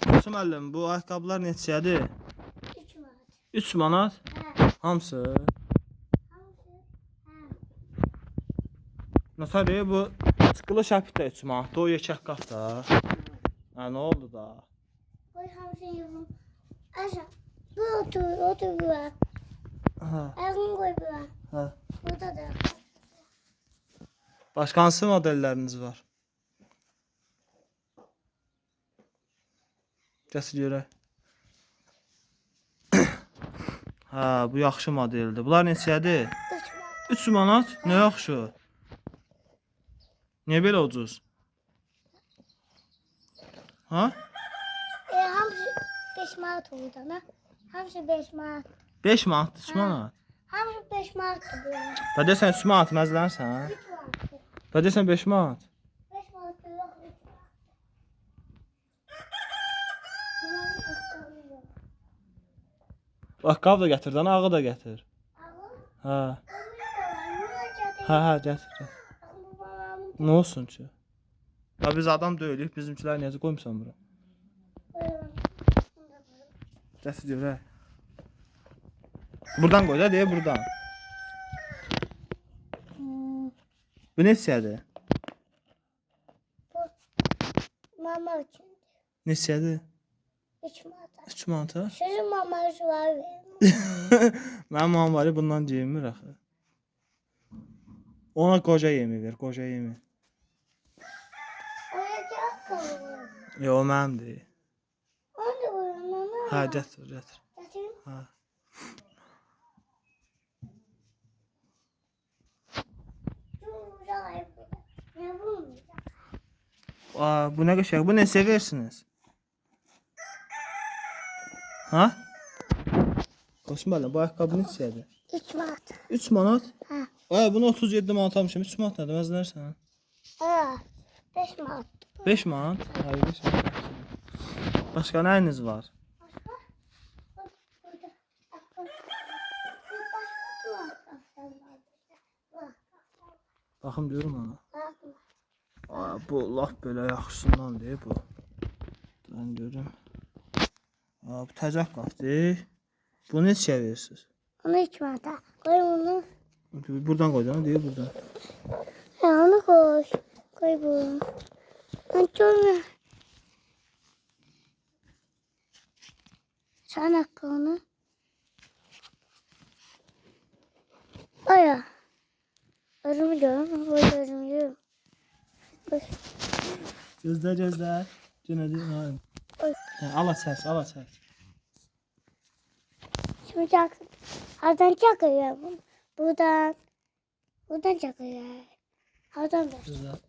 Qasım müəllim, bu ayaqqabılar neçədir? 3 manat. 3 manat. Hə. Hamısı. Hamısı. Hə. Nətər bu çıxılı şəpik də 3 manat. O yekək qat da. Hə, nə oldu da? Qoy hamısını yığım. Aşağı. Bu otur bura. Hə. Ayağını qoy bura. Hə. Burada da. Başqa hansı modelləriniz var? Gətir görək. Hə, bu yaxşı modeldir. Bunlar neçədir? 3 manat. 3 manat? Nə yaxşı. Niyə belə ucuz? Ha? Hamısı 5 manat oldu ana. Hamısı 5 manat. 5 manat, 3 manat. Hamısı 5 manatdır bura. Da desən 3 manat məzlənsən? 3 manat. Da desən 5 manat. 5 manatdır yox 3 manat. Bunların ayaqqabı yox. Ayaqqabı da gətir, dana ağı da gətir. Ağıl? Hə. Hə. Hə, gətir. Nə olsun ki? Ya biz adam deyilik, bizimkilər necə qoymuşsan bura? Gətir görək. Buradan qoy da, deyə buradan. Bu neçədir? Mama üçün Neçədir? 3 manat. 3 manata? Sizin maması var. Mənim mamam var ya, bundan geyinmir axı. Ona qoca yemi ver, qoca yemi. Oyacaq qalır. Yo, o mənimdir. Onu da buyurun ona. Hə, gətir. Gətirin. Hə. Ne bu? Aa, bu nə qəşəng. Bu neçə versiniz? Ha? Qasım müəllim, bu ayaqqabı neçədir? 3 manat. 3 manat? Hə. Ay, bunu 37 manat almışam. 3 manat nədir? Məzlərsən? Hə. 5 manat. 5 manat? Ay, 5 manat. Başqa nəyiniz var? Başqa? Burada. Baxım görüm ona. Bakma. Aa, bu laf belə yaxşısından deyil bu. Ben görüm. Aa, bu təzə qafdır. Bu neçə verirsiniz? Onu 3 manata. Koy onu. Buradan qoyacağım, deyil buradan. Ha, onu koy. Koy bu. Ben görmüyorum. Sen hakkı onu. Aya. Örümü görüyorum. Koy örümü. Koy. Gözlə. Yenə Oy. Ala səs. Şimdi çaksın. Hardan çakıyor bunu? Buradan. Buradan çakıyor. Hardan ver. Gözlə.